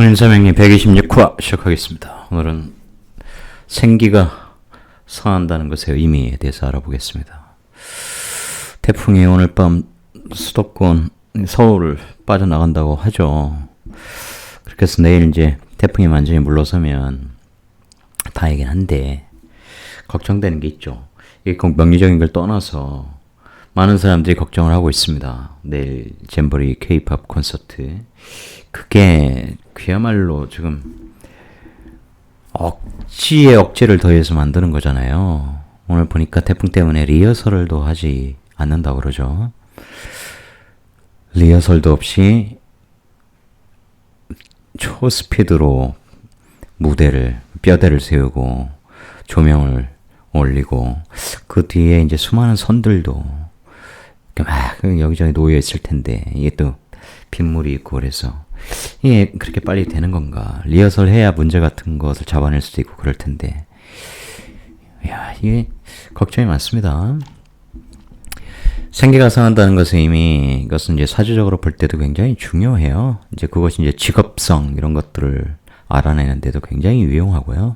운인삼행리 126화 시작하겠습니다. 오늘은 생기가 상한다는 것의 의미에 대해서 알아보겠습니다. 태풍이 오늘 밤 수도권 서울을 빠져나간다고 하죠. 그렇게 해서 내일 이제 태풍이 완전히 물러서면 다행이긴 한데 걱정되는 게 있죠. 이게 꼭 명리적인 걸 떠나서 많은 사람들이 걱정을 하고 있습니다. 내일 잼버리 K-POP 콘서트, 그게 그야말로 지금 억지에 억지를 더해서 만드는 거잖아요. 오늘 보니까 태풍 때문에 리허설도 하지 않는다고 그러죠. 리허설도 없이 초스피드로 뼈대를 세우고 조명을 올리고, 그 뒤에 이제 수많은 선들도 막 여기저기 놓여 있을 텐데, 이게 또 빗물이 있고 그래서 이게 그렇게 빨리 되는 건가? 리허설 해야 문제 같은 것을 잡아낼 수도 있고 그럴 텐데, 야, 이게 걱정이 많습니다. 생기가 상한다는 것은 이미, 이것은 이제 사주적으로 볼 때도 굉장히 중요해요. 이제 그것이 이제 직업성 이런 것들을 알아내는데도 굉장히 유용하고요.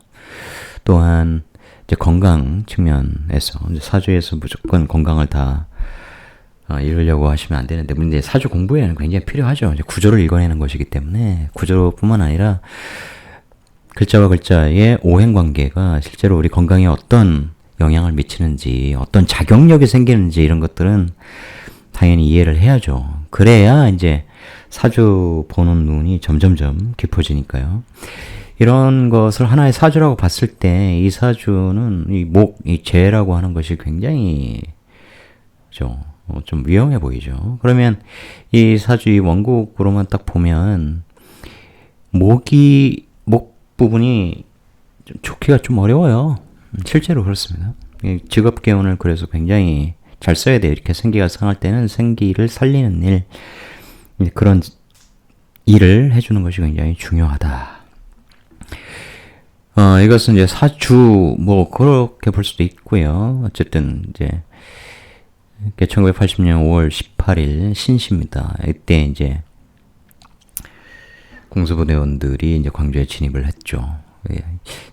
또한 이제 건강 측면에서 이제 사주에서 무조건 건강을 다 이루려고 하시면 안 되는데, 근데 사주 공부에는 굉장히 필요하죠. 이제 구조를 읽어내는 것이기 때문에, 구조뿐만 아니라 글자와 글자의 오행관계가 실제로 우리 건강에 어떤 영향을 미치는지, 어떤 작용력이 생기는지, 이런 것들은 당연히 이해를 해야죠. 그래야 이제 사주 보는 눈이 점점점 깊어지니까요. 이런 것을 하나의 사주라고 봤을 때, 이 사주는 이 재라고 하는 것이 굉장히 좀 위험해 보이죠. 그러면 이 사주 이 원국으로만 딱 보면 목 부분이 좀 좋기가 좀 어려워요. 실제로 그렇습니다. 직업 개운을 그래서 굉장히 잘 써야 돼요. 이렇게 생기가 상할 때는 생기를 살리는 일, 그런 일을 해주는 것이 굉장히 중요하다. 이것은 이제 사주 그렇게 볼 수도 있고요. 어쨌든 이제 1980년 5월 18일 신시입니다. 이때 이제 공수부대원들이 이제 광주에 진입을 했죠.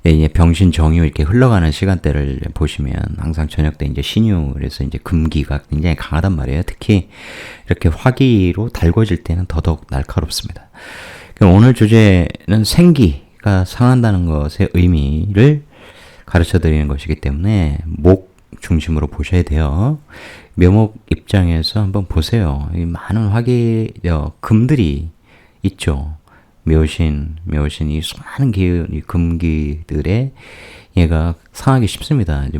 이제 병신 정유 이렇게 흘러가는 시간대를 보시면 항상 저녁 때 이제 신유, 그래서 이제 금기가 굉장히 강하단 말이에요. 특히 이렇게 화기로 달궈질 때는 더더욱 날카롭습니다. 오늘 주제는 생기가 상한다는 것의 의미를 가르쳐 드리는 것이기 때문에 목 중심으로 보셔야 돼요. 묘목 입장에서 한번 보세요. 이 많은 금들이 있죠. 묘신, 이 수많은 이 금기들에 얘가 상하기 쉽습니다. 이제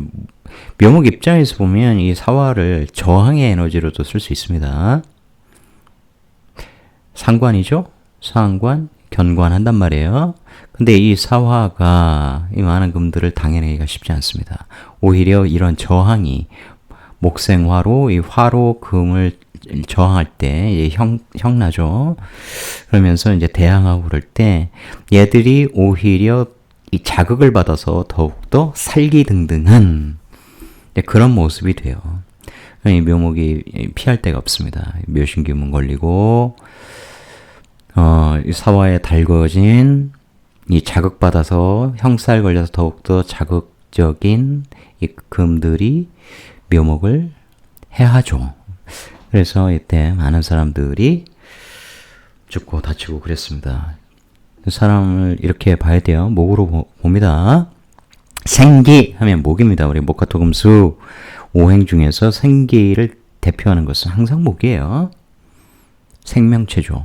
묘목 입장에서 보면 이 사화를 저항의 에너지로도 쓸 수 있습니다. 상관이죠? 상관, 견관한단 말이에요. 근데 이 사화가 이 많은 금들을 당해내기가 쉽지 않습니다. 오히려 이런 저항이 목생화로 이 화로 금을 저항할 때 형나죠. 그러면서 이제 대항하고 그럴 때 얘들이 오히려 이 자극을 받아서 더욱더 살기등등한 그런 모습이 돼요. 이 묘목이 피할 데가 없습니다. 묘신규문 걸리고 이 사화에 달궈진 이 자극받아서 형살 걸려서 더욱더 자극적인 이 금들이 묘목을 해하죠. 그래서 이때 많은 사람들이 죽고 다치고 그랬습니다. 사람을 이렇게 봐야 돼요. 목으로 봅니다. 생기 하면 목입니다. 우리 목화토금수 오행 중에서 생기를 대표하는 것은 항상 목이에요. 생명체죠.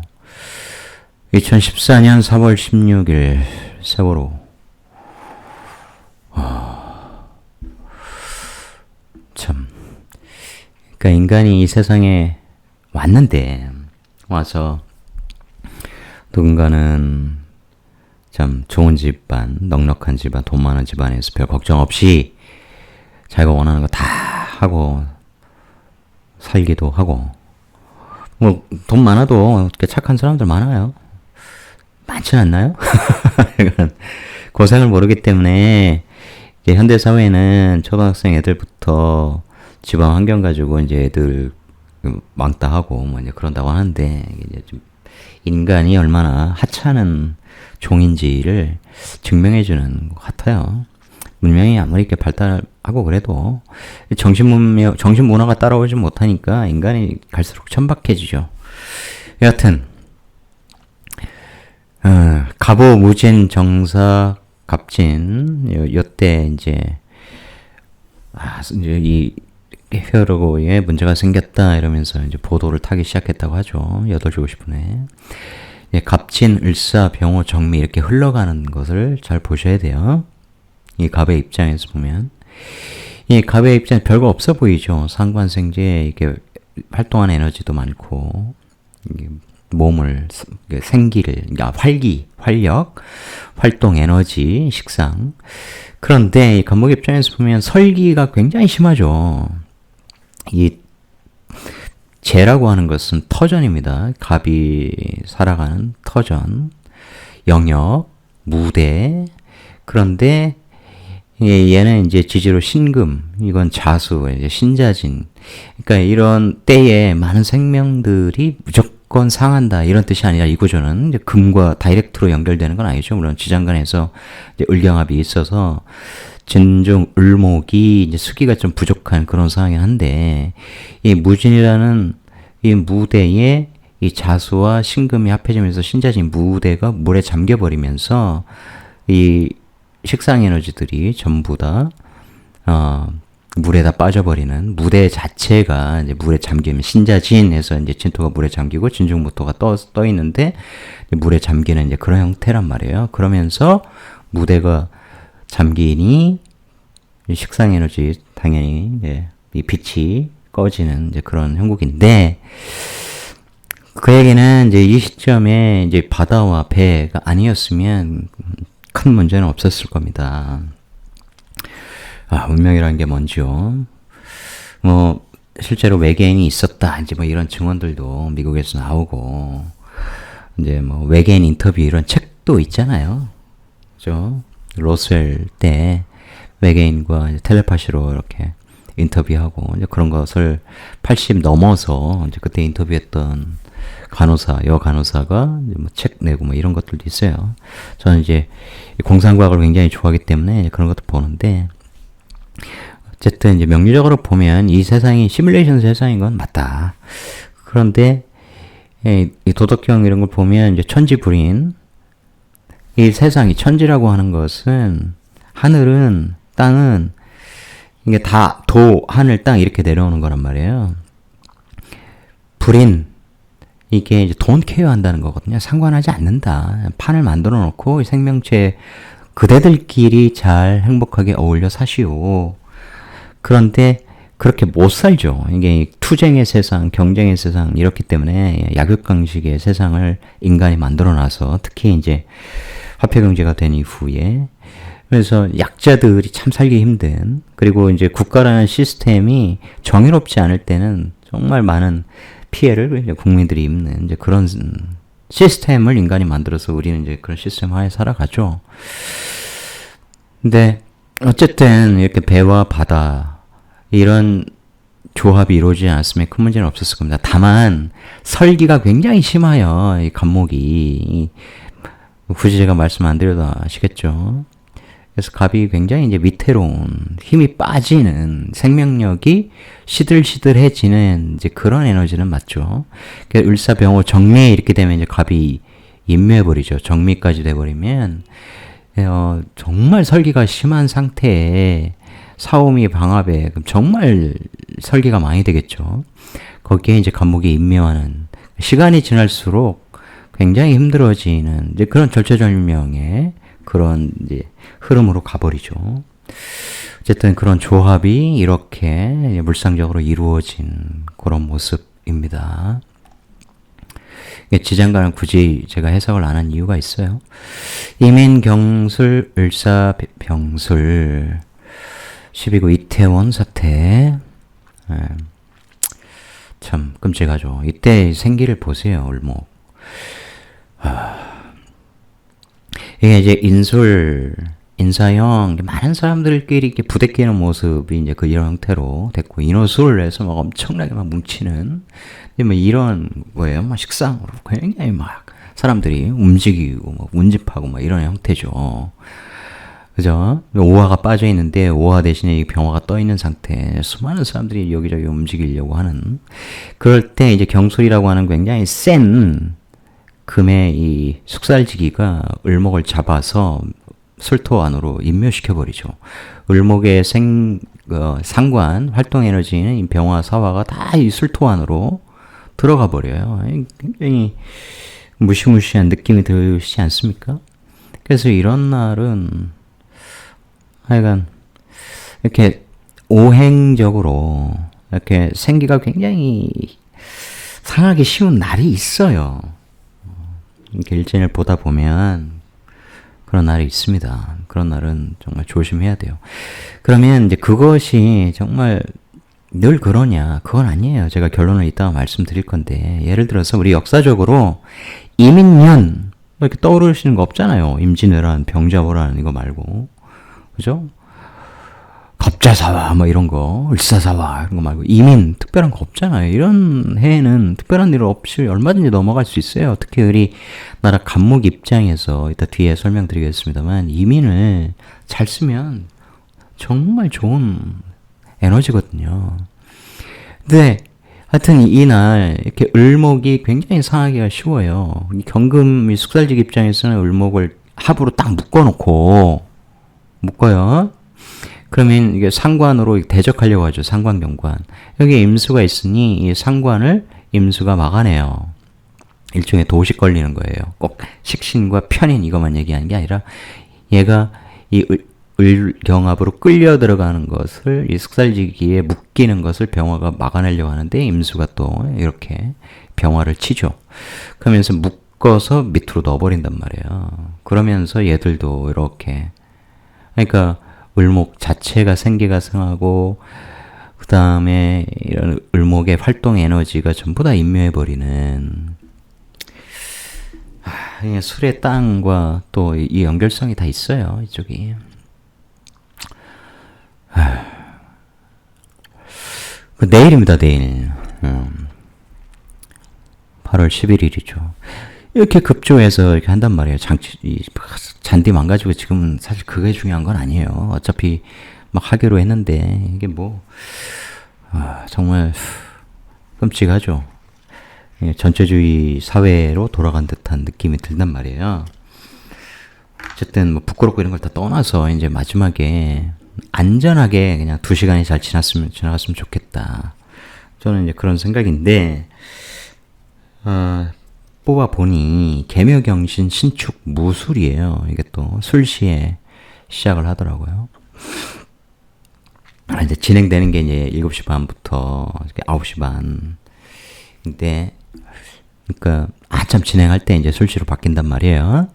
2014년 4월 16일 세월호. 참. 그러니까 인간이 이 세상에 왔는데, 와서 누군가는 참 좋은 집안, 넉넉한 집안, 돈 많은 집안에서 별 걱정 없이 자기가 원하는 거 다 하고 살기도 하고, 돈 많아도 이렇게 착한 사람들 많아요. 많지 않나요? 고생을 모르기 때문에 이제 현대 사회는 초등학생 애들부터 집안 환경 가지고 이제 애들 왕따하고 이제 그런다고 하는데, 이제 좀 인간이 얼마나 하찮은 종인지를 증명해주는 것 같아요. 문명이 아무리 이렇게 발달하고 그래도 정신문화가 따라오지 못하니까 인간이 갈수록 천박해지죠. 여하튼 갑오 무진 정사 갑진 요때 이제 이 히어로고에 문제가 생겼다 이러면서 이제 보도를 타기 시작했다고 하죠. 8시 50분에. 예, 갑진, 을사, 병호, 정미 이렇게 흘러가는 것을 잘 보셔야 돼요. 이 갑의 입장에서 보면. 이 갑의 입장에 별거 없어 보이죠. 상관생제, 이게 활동하는 에너지도 많고, 이게 몸을, 생기를, 활기, 활력, 활동 에너지, 식상. 그런데 이 갑목 입장에서 보면 설기가 굉장히 심하죠. 이 재라고 하는 것은 터전입니다. 갑이 살아가는 터전, 영역, 무대. 그런데 얘는 이제 지지로 신금, 이건 자수, 이제 신자진. 그러니까 이런 때에 많은 생명들이 무조건 상한다 이런 뜻이 아니라 이 구조는 이제 금과 다이렉트로 연결되는 건 아니죠. 물론 지장간에서 이제 을경합이 있어서 진중 을목이 이제 수기가 좀 부족한 그런 상황이긴 한데 이 무진이라는 이 무대에 이 자수와 신금이 합해지면서 신자진 무대가 물에 잠겨버리면서 이 식상 에너지들이 전부 다 물에다 빠져버리는 무대 자체가 이제 물에 잠기면 신자진에서 이제 진토가 물에 잠기고 진중무토가 떠 있는데 물에 잠기는 이제 그런 형태란 말이에요. 그러면서 무대가 잠기니 식상 에너지 당연히 이제 이 빛이 꺼지는 이제 그런 형국인데 그 얘기는 이제 이 시점에 이제 바다와 배가 아니었으면 큰 문제는 없었을 겁니다. 운명이라는 게 뭔지요? 실제로 외계인이 있었다. 이제 이런 증언들도 미국에서 나오고, 이제 외계인 인터뷰 이런 책도 있잖아요. 그죠? 로스웰 때 외계인과 텔레파시로 이렇게 인터뷰하고, 이제 그런 것을 80 넘어서, 이제 그때 인터뷰했던 여간호사가 책 내고 이런 것들도 있어요. 저는 이제 공상과학을 굉장히 좋아하기 때문에 그런 것도 보는데, 어쨌든 이제 명리적으로 보면 이 세상이 시뮬레이션 세상인 건 맞다. 그런데 이 도덕경 이런 걸 보면 이제 천지불인 이 세상이 천지라고 하는 것은 하늘은 땅은 이게 다 하늘, 땅 이렇게 내려오는 거란 말이에요. 불인 이게 이제 돈 케어한다는 거거든요. 상관하지 않는다. 판을 만들어 놓고 생명체 그대들끼리 잘 행복하게 어울려 사시오. 그런데 그렇게 못 살죠. 이게 투쟁의 세상, 경쟁의 세상 이렇기 때문에 약육강식의 세상을 인간이 만들어놔서 특히 이제 화폐경제가 된 이후에 그래서 약자들이 참 살기 힘든 그리고 이제 국가라는 시스템이 정의롭지 않을 때는 정말 많은 피해를 국민들이 입는 이제 그런 시스템을 인간이 만들어서 우리는 이제 그런 시스템 하에 살아가죠. 근데 어쨌든 이렇게 배와 바다 이런 조합이 이루어지지 않았으면 큰 문제는 없었을 겁니다. 다만 설기가 굉장히 심하여 이 갑목이 굳이 제가 말씀 안 드려도 아시겠죠. 그래서 갑이 굉장히 이제 위태로운 힘이 빠지는 생명력이 시들시들해지는 이제 그런 에너지는 맞죠. 그러니까 을사병호 정미 이렇게 되면 이제 갑이 임묘해버리죠. 정미까지 돼버리면 정말 설기가 심한 상태에 사오미 방합에 정말 설기가 많이 되겠죠. 거기에 이제 갑목이 임묘하는 시간이 지날수록 굉장히 힘들어지는 이제 그런 절체절명의 그런 이제 흐름으로 가버리죠. 어쨌든 그런 조합이 이렇게 물상적으로 이루어진 그런 모습입니다. 지장간은 굳이 제가 해석을 안 한 이유가 있어요. 이민경술, 을사병술, 12구 이태원 사태. 참 끔찍하죠. 이때 생기를 보세요. 을목. 이게 이제 인사형, 많은 사람들끼리 이렇게 부대끼는 모습이 이제 이런 형태로 됐고, 인호술을 해서 엄청나게 뭉치는, 이런 거예요. 식상으로 굉장히 사람들이 움직이고 막 운집하고 막 이런 형태죠. 그죠? 오화가 빠져 있는데 오화 대신에 이 병화가 떠 있는 상태. 수많은 사람들이 여기저기 움직이려고 하는. 그럴 때 이제 경술이라고 하는 굉장히 센 금의 이 숙살지기가 을목을 잡아서 술토 안으로 인묘시켜 버리죠. 을목의 상관 활동 에너지는 이 병화 사화가 다 이 술토 안으로 들어가 버려요. 굉장히 무시무시한 느낌이 들지 않습니까? 그래서 이런 날은 하여간 이렇게 오행적으로 이렇게 생기가 굉장히 상하기 쉬운 날이 있어요. 이렇게 일진을 보다 보면 그런 날이 있습니다. 그런 날은 정말 조심해야 돼요. 그러면 이제 그것이 정말 늘 그러냐? 그건 아니에요. 제가 결론을 이따가 말씀드릴 건데, 예를 들어서 우리 역사적으로 이민년 뭐 이렇게 떠오르시는 거 없잖아요. 임진왜란, 병자호란 이거 말고, 그죠? 겁자사화 뭐 이런 거, 을사사화 이런 거 말고 이민 특별한 거 없잖아요. 이런 해에는 특별한 일 없이 얼마든지 넘어갈 수 있어요. 특히 우리나라 간목 입장에서 이따 뒤에 설명드리겠습니다만 이민을 잘 쓰면 정말 좋은 에너지거든요. 근데 하여튼 이날 이렇게 을목이 굉장히 상하기가 쉬워요. 경금 숙살직 입장에서는 을목을 합으로 딱 묶어요. 그러면 이게 상관으로 대적하려고 하죠. 상관경관. 여기에 임수가 있으니 이 상관을 임수가 막아내요. 일종의 도식 걸리는 거예요. 꼭 식신과 편인 이것만 얘기하는 게 아니라 얘가 이 을경합으로 끌려 들어가는 것을 이 숙살지기에 묶이는 것을 병화가 막아내려고 하는데 임수가 또 이렇게 병화를 치죠. 그러면서 묶어서 밑으로 넣어버린단 말이에요. 그러면서 얘들도 이렇게 그러니까 을목 자체가 생기가 상하고 그 다음에 이런 을목의 활동 에너지가 전부 다 인묘해버리는 술의 땅과 또 이 연결성이 다 있어요. 이쪽이. 내일입니다. 내일. 8월 11일이죠. 이렇게 급조해서 이렇게 한단 말이에요. 잔디 망가지고 지금 사실 그게 중요한 건 아니에요. 어차피 막 하기로 했는데 이게 뭐 정말 끔찍하죠. 전체주의 사회로 돌아간 듯한 느낌이 든단 말이에요. 어쨌든 뭐 부끄럽고 이런 걸 다 떠나서 이제 마지막에 안전하게 그냥 2시간이 잘 지나갔으면 좋겠다. 저는 이제 그런 생각인데 뽑아보니 계묘경신 신축 무술이에요. 이게 또 술시에 시작을 하더라고요. 이제 진행되는 게 이제 7시 반부터 9시 반. 근데 그러니까 한참 진행할 때 이제 술시로 바뀐단 말이에요.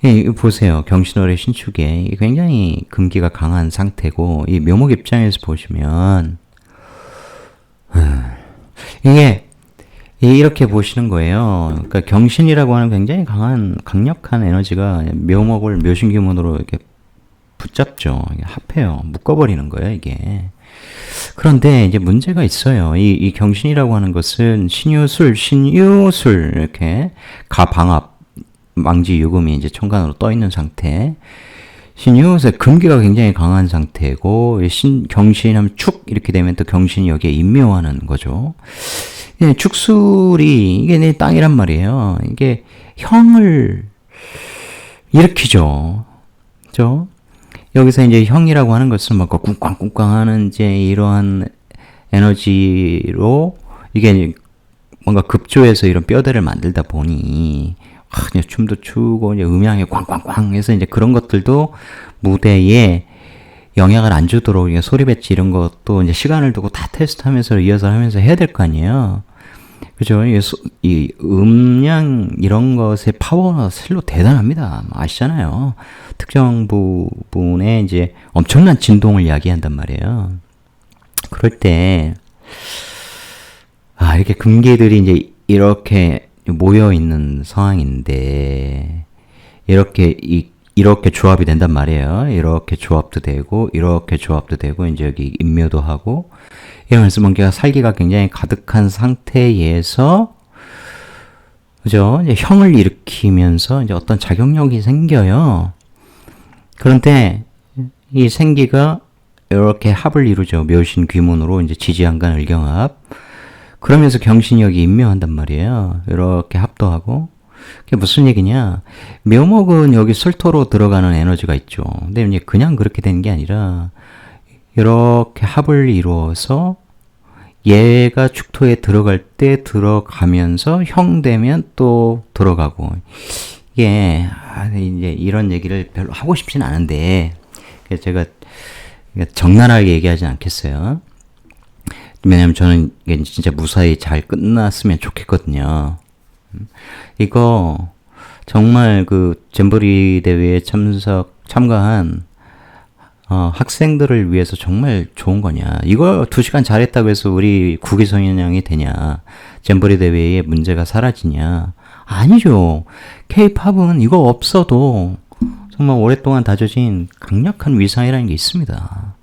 이거 보세요. 경신월의 신축에 굉장히 금기가 강한 상태고 이 묘목 입장에서 보시면 이게 이렇게 보시는 거예요. 그러니까 경신이라고 하는 굉장히 강력한 에너지가 묘목을 묘신기문으로 이렇게 붙잡죠. 합해요. 묶어버리는 거예요, 이게. 그런데 이제 문제가 있어요. 이 경신이라고 하는 것은 신유술, 이렇게 가방합, 망지, 유금이 이제 천간으로 떠 있는 상태. 신유세 금기가 굉장히 강한 상태고, 경신하면 축, 이렇게 되면 또 경신이 여기에 인묘하는 거죠. 예, 축술이 이게 내 땅이란 말이에요. 이게 형을 일으키죠. 그죠? 여기서 이제 형이라고 하는 것은 막 꿍꽝꿍꽝하는 이제 이러한 에너지로 이게 뭔가 급조해서 이런 뼈대를 만들다 보니 그냥 춤도 추고 이제 음향에 꽝꽝꽝 해서 이제 그런 것들도 무대에 영향을 안 주도록 소리 배치 이런 것도 이제 시간을 두고 다 테스트하면서 리허설 하면서 해야 될 거 아니에요. 그죠? 이 음량 이런 것의 파워가 실로 대단합니다. 아시잖아요. 특정 부분에 이제 엄청난 진동을 야기한단 말이에요. 그럴 때 이렇게 금기들이 이제 이렇게 모여 있는 상황인데 이렇게 조합이 된단 말이에요. 이렇게 조합도 되고 이렇게 조합도 되고 이제 여기 인묘도 하고 이러면서 뭔가 살기가 굉장히 가득한 상태에서 그죠? 이제 형을 일으키면서 이제 어떤 작용력이 생겨요. 그런데 이 생기가 이렇게 합을 이루죠. 묘신 귀문으로 이제 지지한간 을경합. 그러면서 경신력이 임묘한단 말이에요. 이렇게 합도 하고. 그게 무슨 얘기냐? 묘목은 여기 술토로 들어가는 에너지가 있죠. 근데 이제 그냥 그렇게 되는 게 아니라 이렇게 합을 이루어서 얘가 축토에 들어갈 때 들어가면서 형 되면 또 들어가고. 이게 이제 이런 얘기를 별로 하고 싶진 않은데 그래서 제가 적나라하게 얘기하진 않겠어요. 왜냐면 저는 이게 진짜 무사히 잘 끝났으면 좋겠거든요. 이거 정말 그 잼버리 대회에 참가한 학생들을 위해서 정말 좋은 거냐. 이거 2시간 잘했다고 해서 우리 국위선양이 되냐. 잼버리 대회의 문제가 사라지냐. 아니죠. K-팝은 이거 없어도 정말 오랫동안 다져진 강력한 위상이라는 게 있습니다.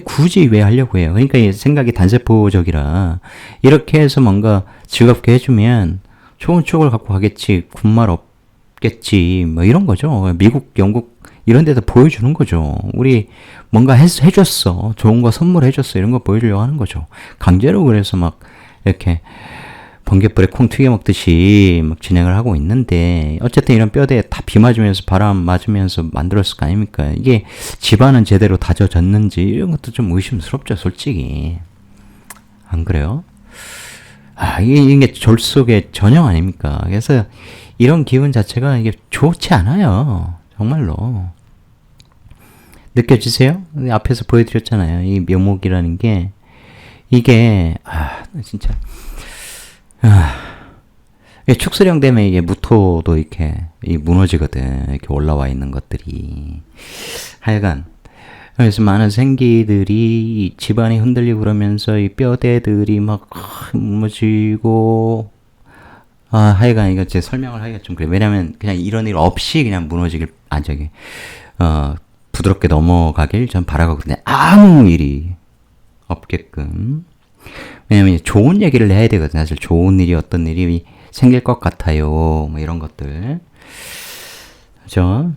굳이 왜 하려고 해요? 그러니까 생각이 단세포적이라 이렇게 해서 뭔가 즐겁게 해주면 좋은 쪽을 갖고 가겠지, 군말 없겠지, 뭐 이런 거죠. 미국, 영국 이런 데서 보여주는 거죠. 우리 뭔가 해줬어. 좋은 거 선물해줬어. 이런 거 보여주려고 하는 거죠. 강제로 그래서 막 이렇게 번개불에 콩 튀겨 먹듯이 막 진행을 하고 있는데 어쨌든 이런 뼈대에 다 비 맞으면서 바람 맞으면서 만들었을 거 아닙니까? 이게 집안은 제대로 다져졌는지 이런 것도 좀 의심스럽죠, 솔직히. 안 그래요? 이게 졸속의 전형 아닙니까? 그래서 이런 기분 자체가 이게 좋지 않아요. 정말로. 느껴지세요? 앞에서 보여드렸잖아요. 이 묘목이라는 게 이게 진짜 축수령 되면 이게 무토도 이렇게 무너지거든. 이렇게 올라와 있는 것들이. 하여간 그래서 많은 생기들이 집안이 흔들리고 그러면서 이 뼈대들이 막 무너지고 하여간 이거 제 설명을 하기가 좀 그래. 왜냐면 그냥 이런 일 없이 그냥 무너지길 부드럽게 넘어가길 전 바라거든요. 아무 일이 없게끔. 왜냐면 좋은 얘기를 해야 되거든요. 사실 좋은 일이 어떤 일이 생길 것 같아요. 뭐 이런 것들. 그죠?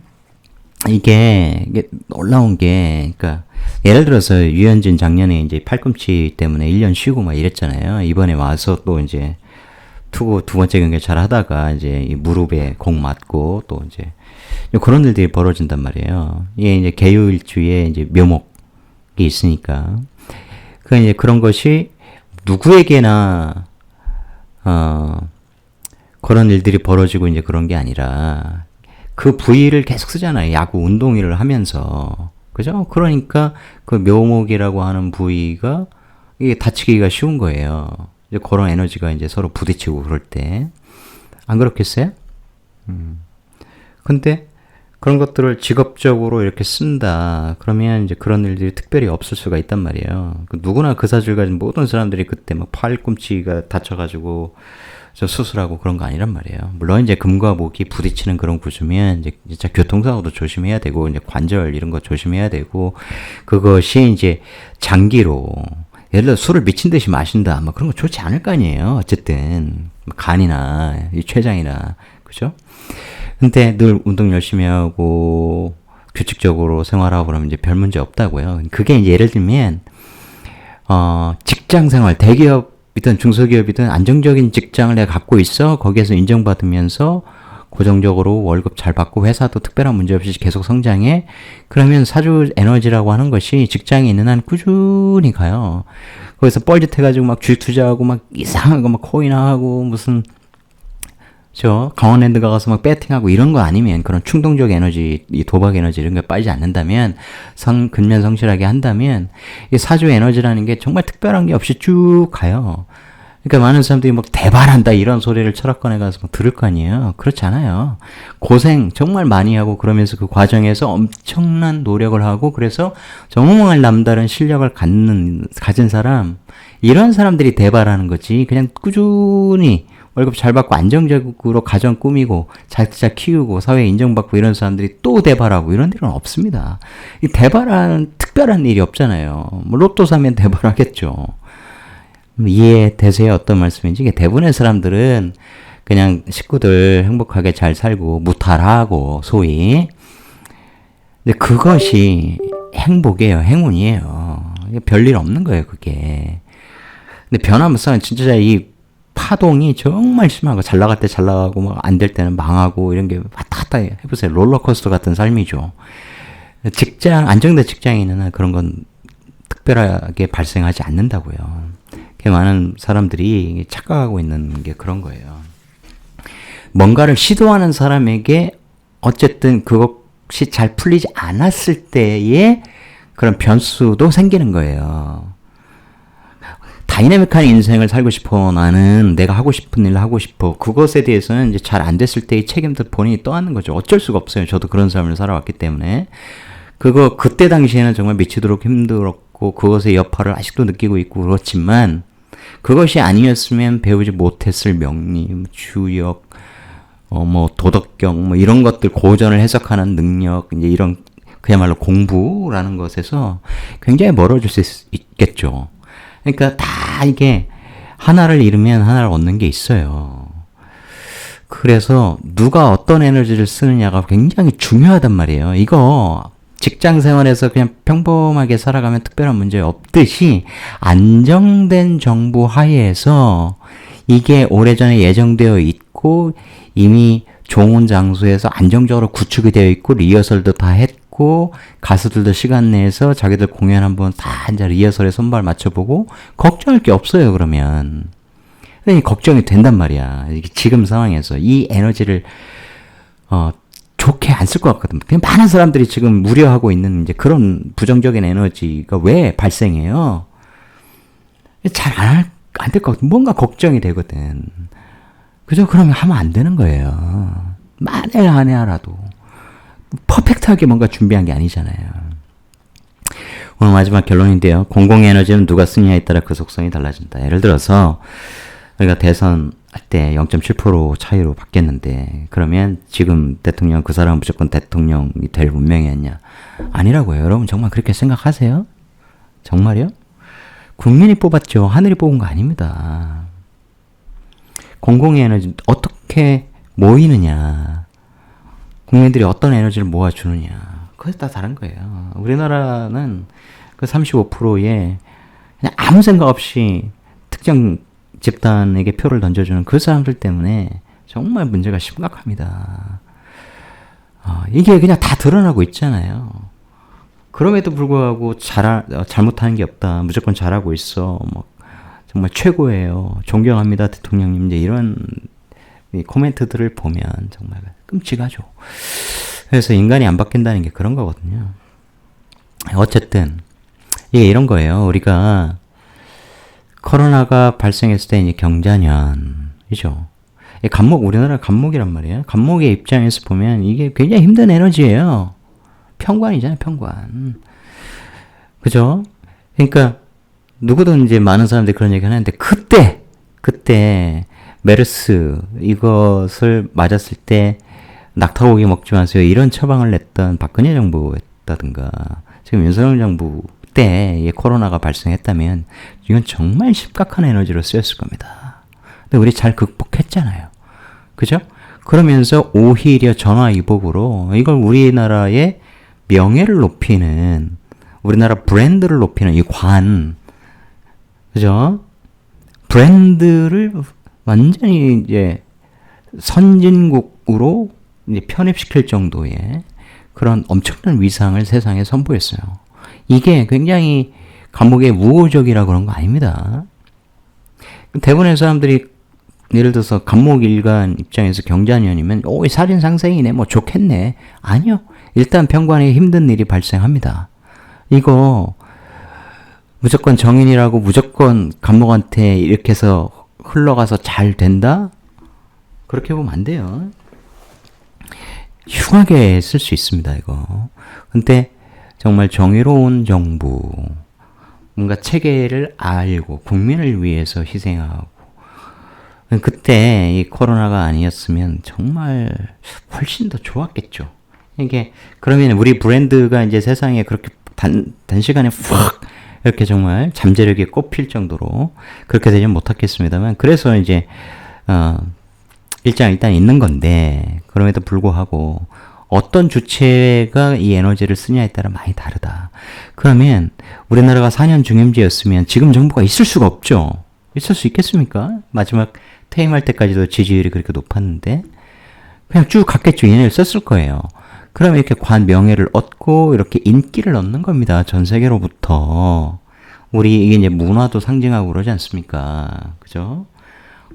이게 놀라운 게, 그러니까 예를 들어서 유현진 작년에 이제 팔꿈치 때문에 1년 쉬고 막 이랬잖아요. 이번에 와서 또 이제 투구 두 번째 경기 잘 하다가 이제 이 무릎에 공 맞고 또 이제 그런 일들이 벌어진단 말이에요. 이게 이제 개요일주에 이제 묘목이 있으니까. 그 이제 그런 것이 누구에게나 그런 일들이 벌어지고 이제 그런 게 아니라 그 부위를 계속 쓰잖아요. 야구 운동회를 하면서. 그죠? 그러니까 그 묘목이라고 하는 부위가 이게 다치기가 쉬운 거예요. 이제 그런 에너지가 이제 서로 부딪히고 그럴 때. 안 그렇겠어요? 근데 그런 것들을 직업적으로 이렇게 쓴다. 그러면 이제 그런 일들이 특별히 없을 수가 있단 말이에요. 누구나 그 사실 가진 모든 사람들이 그때 막 팔꿈치가 다쳐가지고 저 수술하고 그런 거 아니란 말이에요. 물론 이제 금과 목이 부딪히는 그런 구조면 이제 진짜 교통사고도 조심해야 되고 이제 관절 이런 거 조심해야 되고 그것이 이제 장기로 예를 들어 술을 미친 듯이 마신다. 뭐 그런 거 좋지 않을 거 아니에요. 어쨌든 간이나 이 췌장이나 그죠? 근데 늘 운동 열심히 하고 규칙적으로 생활하고 그러면 이제 별 문제 없다고요. 그게 이제 예를 들면 직장 생활, 대기업이든 중소기업이든 안정적인 직장을 내가 갖고 있어. 거기에서 인정받으면서 고정적으로 월급 잘 받고 회사도 특별한 문제 없이 계속 성장해. 그러면 사주 에너지라고 하는 것이 직장에 있는 한 꾸준히 가요. 거기서 뻘짓해가지고 막 주식 투자하고 막 이상한 거 막 코인하고 무슨 강원랜드 가서 막 배팅하고 이런 거 아니면 그런 충동적 에너지, 이 도박 에너지 이런 게 빠지지 않는다면 근면 성실하게 한다면 이 사주 에너지라는 게 정말 특별한 게 없이 쭉 가요. 그러니까 많은 사람들이 막 대발한다 이런 소리를 철학관에 가서 막 들을 거 아니에요. 그렇지 않아요. 고생 정말 많이 하고 그러면서 그 과정에서 엄청난 노력을 하고 그래서 정말 남다른 실력을 가진 사람 이런 사람들이 대발하는 거지. 그냥 꾸준히 월급 잘 받고 안정적으로 가정 꾸미고 잘 키우고 사회에 인정받고 이런 사람들이 또 대발하고 이런 일은 없습니다. 이 대발하는 특별한 일이 없잖아요. 뭐 로또 사면 대발하겠죠. 이해되세요? 어떤 말씀인지. 대부분의 사람들은 그냥 식구들 행복하게 잘 살고 무탈하고 소위. 근데 그것이 행복이에요. 행운이에요. 별일 없는 거예요, 그게. 근데 변화무쌍은 진짜 이 파동이 정말 심하고 잘 나갈 때 잘 나가고 뭐 안 될 때는 망하고 이런 게 왔다 갔다 해보세요. 롤러코스터 같은 삶이죠. 안정된 직장인은 그런 건 특별하게 발생하지 않는다고요. 많은 사람들이 착각하고 있는 게 그런 거예요. 뭔가를 시도하는 사람에게 어쨌든 그것이 잘 풀리지 않았을 때의 그런 변수도 생기는 거예요. 다이내믹한 인생을 살고 싶어. 나는 내가 하고 싶은 일을 하고 싶어. 그것에 대해서는 이제 잘 안 됐을 때의 책임도 본인이 떠안는 거죠. 어쩔 수가 없어요. 저도 그런 삶을 살아왔기 때문에. 그때 당시에는 정말 미치도록 힘들었고, 그것의 여파를 아직도 느끼고 있고, 그렇지만, 그것이 아니었으면 배우지 못했을 명리, 주역, 도덕경, 이런 것들, 고전을 해석하는 능력, 이제 이런, 그야말로 공부라는 것에서 굉장히 멀어질 수 있겠죠. 그러니까 다 이게 하나를 잃으면 하나를 얻는 게 있어요. 그래서 누가 어떤 에너지를 쓰느냐가 굉장히 중요하단 말이에요. 이거 직장 생활에서 그냥 평범하게 살아가면 특별한 문제 없듯이 안정된 정부 하에서 이게 오래전에 예정되어 있고 이미 좋은 장소에서 안정적으로 구축이 되어 있고 리허설도 다 했고 가수들도 시간 내서 자기들 공연 한번 다 이제 리허설에 손발 맞춰보고 걱정할 게 없어요. 그러면 걱정이 된단 말이야. 지금 상황에서 이 에너지를 좋게 안 쓸 것 같거든. 그냥 많은 사람들이 지금 우려하고 있는 이제 그런 부정적인 에너지가 왜 발생해요? 잘 안 될 것 같아. 뭔가 걱정이 되거든. 그죠? 그러면 하면 안 되는 거예요. 만에 하나라도. 퍼펙트하게 뭔가 준비한 게 아니잖아요. 오늘 마지막 결론인데요. 공공에너지는 누가 쓰느냐에 따라 그 속성이 달라진다. 예를 들어서 우리가 대선 할 때 0.7% 차이로 바뀌었는데 그러면 지금 대통령 그 사람은 무조건 대통령이 될 운명이었냐? 아니라고요. 여러분 정말 그렇게 생각하세요? 정말요? 국민이 뽑았죠. 하늘이 뽑은 거 아닙니다. 공공의 에너지 어떻게 모이느냐? 국민들이 어떤 에너지를 모아주느냐? 그게 다 다른 거예요. 우리나라는 그 35%에 그냥 아무 생각 없이 특정 집단에게 표를 던져주는 그 사람들 때문에 정말 문제가 심각합니다. 이게 그냥 다 드러나고 있잖아요. 그럼에도 불구하고 잘못하는 게 없다. 무조건 잘하고 있어. 정말 최고예요. 존경합니다, 대통령님. 이제 이런 코멘트들을 보면 정말 끔찍하죠. 그래서 인간이 안 바뀐다는 게 그런 거거든요. 어쨌든 이게 이런 거예요. 우리가 코로나가 발생했을 때 이제 경자년이죠. 우리나라 간목이란 말이에요. 간목의 입장에서 보면 이게 굉장히 힘든 에너지예요. 편관이잖아요, 편관. 그죠? 그러니까 누구든 이제 많은 사람들이 그런 얘기 하는데 그때 메르스 이것을 맞았을 때 낙타고기 먹지 마세요. 이런 처방을 냈던 박근혜 정부였다든가 지금 윤석열 정부 때 코로나가 발생했다면 이건 정말 심각한 에너지로 쓰였을 겁니다. 근데 우리 잘 극복했잖아요. 그죠? 그러면서 오히려 전화위복으로 이걸 우리나라의 명예를 높이는 우리나라 브랜드를 높이는 이 그죠? 브랜드를 완전히 이제 선진국으로 이제 편입시킬 정도의 그런 엄청난 위상을 세상에 선보였어요. 이게 굉장히 감옥의 우호적이라 그런 거 아닙니다. 대부분의 사람들이 예를 들어서 감목일간 입장에서 경자년이면 살인 상생이네 좋겠네. 아니요. 일단 편관에 힘든 일이 발생합니다. 이거 무조건 정인이라고 무조건 감목한테 이렇게 해서 흘러가서 잘 된다? 그렇게 보면 안 돼요. 흉하게 쓸 수 있습니다, 이거. 근데 정말 정의로운 정부, 뭔가 체계를 알고 국민을 위해서 희생하고 그때 이 코로나가 아니었으면 정말 훨씬 더 좋았겠죠. 이게 그러면 우리 브랜드가 이제 세상에 그렇게 단시간에 확 이렇게 정말 잠재력이 꼽힐 정도로 그렇게 되지 못했겠습니다만 그래서 이제 일장 일단 있는 건데, 그럼에도 불구하고 어떤 주체가 이 에너지를 쓰냐에 따라 많이 다르다. 그러면 우리나라가 4년 중임제였으면 지금 정부가 있을 수가 없죠. 있을 수 있겠습니까? 마지막 퇴임할 때까지도 지지율이 그렇게 높았는데 그냥 쭉 갔겠죠. 얘네를 썼을 거예요. 그러면 이렇게 명예를 얻고 이렇게 인기를 얻는 겁니다. 전 세계로부터. 우리 이게 이제 문화도 상징하고 그러지 않습니까? 그죠?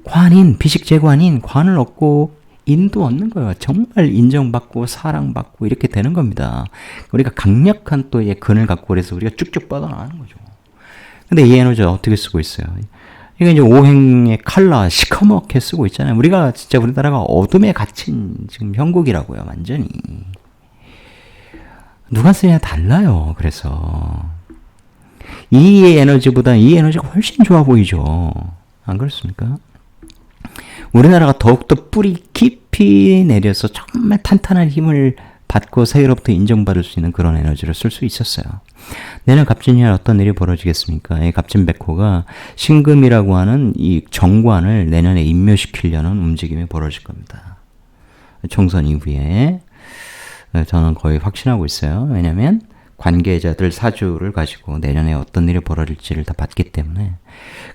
관인, 비식재관인 관을 얻고 인도 얻는 거예요. 정말 인정받고 사랑받고 이렇게 되는 겁니다. 우리가 강력한 또 근을 갖고 그래서 우리가 쭉쭉 뻗어나가는 거죠. 근데 이 에너지를 어떻게 쓰고 있어요? 이게 이제 오행의 칼라 시커멓게 쓰고 있잖아요. 우리가 진짜 우리나라가 어둠에 갇힌 지금 형국이라고요. 완전히. 누가 쓰냐 달라요. 그래서 이 에너지보다 이 에너지가 훨씬 좋아 보이죠. 안 그렇습니까? 우리나라가 더욱더 뿌리 깊이 내려서 정말 탄탄한 힘을 받고 세계로부터 인정받을 수 있는 그런 에너지를 쓸 수 있었어요. 내년 갑진년 어떤 일이 벌어지겠습니까? 이 갑진백호가 신금이라고 하는 이 정관을 내년에 인묘시키려는 움직임이 벌어질 겁니다. 총선 이후에 저는 거의 확신하고 있어요. 왜냐하면 관계자들 사주를 가지고 내년에 어떤 일이 벌어질지를 다 봤기 때문에.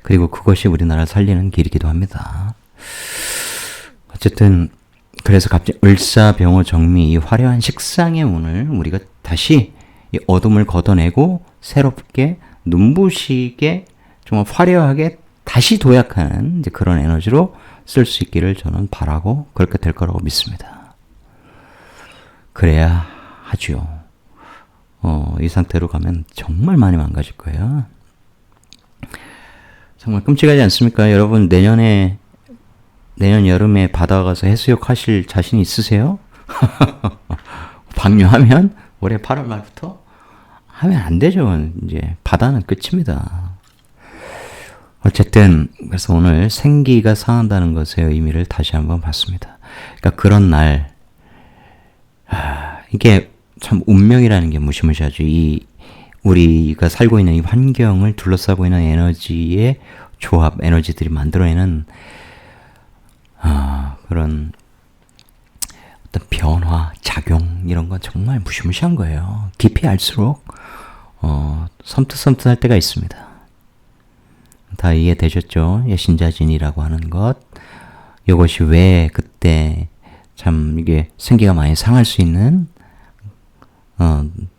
그리고 그것이 우리나라를 살리는 길이기도 합니다. 어쨌든 그래서 갑자기 을사, 병호, 정미 이 화려한 식상의 운을 우리가 다시 이 어둠을 걷어내고 새롭게 눈부시게 정말 화려하게 다시 도약하는 이제 그런 에너지로 쓸 수 있기를 저는 바라고 그렇게 될 거라고 믿습니다. 그래야 하죠. 이 상태로 가면 정말 많이 망가질 거예요. 정말 끔찍하지 않습니까? 여러분 내년 여름에 바다 가서 해수욕 하실 자신 있으세요? 방류하면 올해 8월 말부터 하면 안 되죠. 이제 바다는 끝입니다. 어쨌든 그래서 오늘 생기가 상한다는 것의 의미를 다시 한번 봤습니다. 그러니까 그런 날 이게 참 운명이라는 게 무시무시하죠. 우리가 살고 있는 이 환경을 둘러싸고 있는 에너지의 조합, 에너지들이 만들어내는 그런 어떤 변화, 작용 이런 건 정말 무시무시한 거예요. 깊이 알수록 섬뜩섬뜩할 때가 있습니다. 다 이해되셨죠? 신자진이라고 하는 것. 이것이 왜 그때 참 이게 생기가 많이 상할 수 있는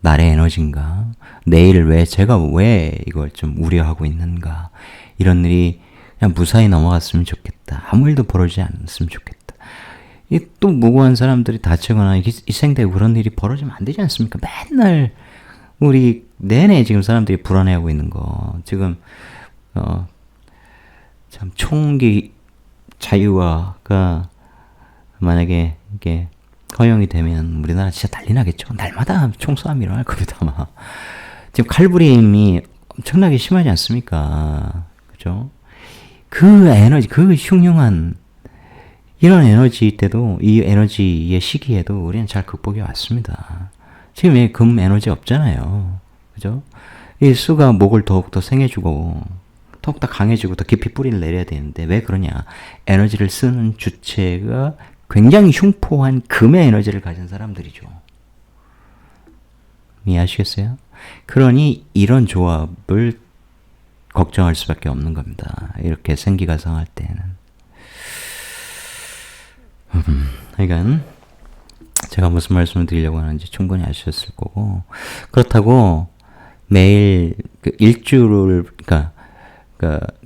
날의 에너지인가? 내일 제가 왜 이걸 좀 우려하고 있는가? 이런 일이 그냥 무사히 넘어갔으면 좋겠다. 아무 일도 벌어지지 않았으면 좋겠다. 또 무고한 사람들이 다치거나 희생되고 그런 일이 벌어지면 안 되지 않습니까? 맨날 우리 내내 지금 사람들이 불안해하고 있는 거. 지금 참 총기 자유화가 만약에 이게 허용이 되면 우리나라 진짜 난리 나겠죠. 날마다 총싸움이 일어날 겁니다, 아마. 지금 칼부림이 엄청나게 심하지 않습니까? 그죠? 그 에너지, 그 흉흉한 이런 에너지 때도 이 에너지의 시기에도 우리는 잘 극복해 왔습니다. 지금 금 에너지 없잖아요. 그죠? 이 수가 목을 더욱더 생해주고 더욱더 강해지고 더 깊이 뿌리를 내려야 되는데 왜 그러냐? 에너지를 쓰는 주체가 굉장히 흉포한 금의 에너지를 가진 사람들이죠. 이해하시겠어요? 그러니 이런 조합을 걱정할 수밖에 없는 겁니다. 이렇게 생기가 상할 때는. 그러니까 제가 무슨 말씀을 드리려고 하는지 충분히 아셨을 거고, 그렇다고 매일 일주를 그러니까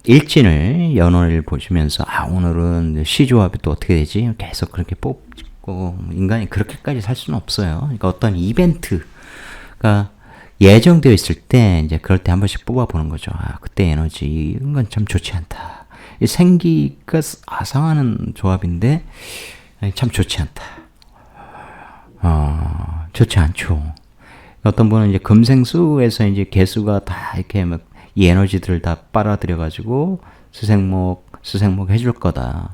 일진을 연월을 보시면서 오늘은 시조합이 또 어떻게 되지? 계속 그렇게 뽑고 인간이 그렇게까지 살 수는 없어요. 그러니까 어떤 이벤트가 예정되어 있을 때 이제 그럴 때 한 번씩 뽑아보는 거죠. 그때 에너지 이런 건 참 좋지 않다. 이 생기가 상하는 조합인데 참 좋지 않다. 좋지 않죠. 어떤 분은 이제 금생수에서 이제 개수가 다 이렇게 막 이 에너지들을 다 빨아들여가지고 수생목 해줄 거다.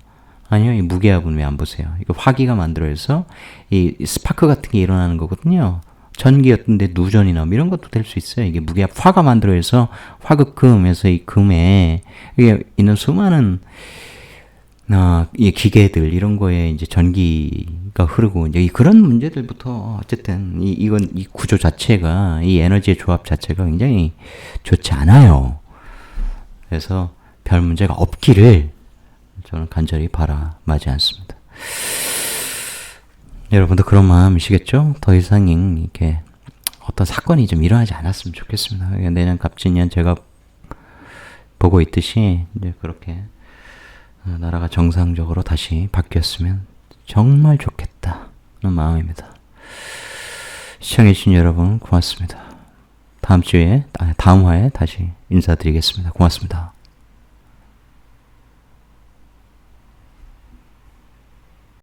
아니요, 이 무게합은 왜 안 보세요? 이거 화기가 만들어서 이 스파크 같은 게 일어나는 거거든요. 전기였던데 누전이나 이런 것도 될 수 있어요. 이게 무게합 화가 만들어서 화극금에서 이 금에 이게 있는 수많은 이 기계들 이런 거에 이제 전기가 흐르고 이제 그런 문제들부터 어쨌든 이 구조 자체가 이 에너지의 조합 자체가 굉장히 좋지 않아요. 그래서 별 문제가 없기를 저는 간절히 바라마지 않습니다. 여러분도 그런 마음이시겠죠? 더 이상 이렇게 어떤 사건이 좀 일어나지 않았으면 좋겠습니다. 내년 갑진년 제가 보고 있듯이 이제 그렇게 나라가 정상적으로 다시 바뀌었으면 정말 좋겠다는 마음입니다. 시청해주신 여러분 고맙습니다. 다음 화에 다시 인사드리겠습니다. 고맙습니다.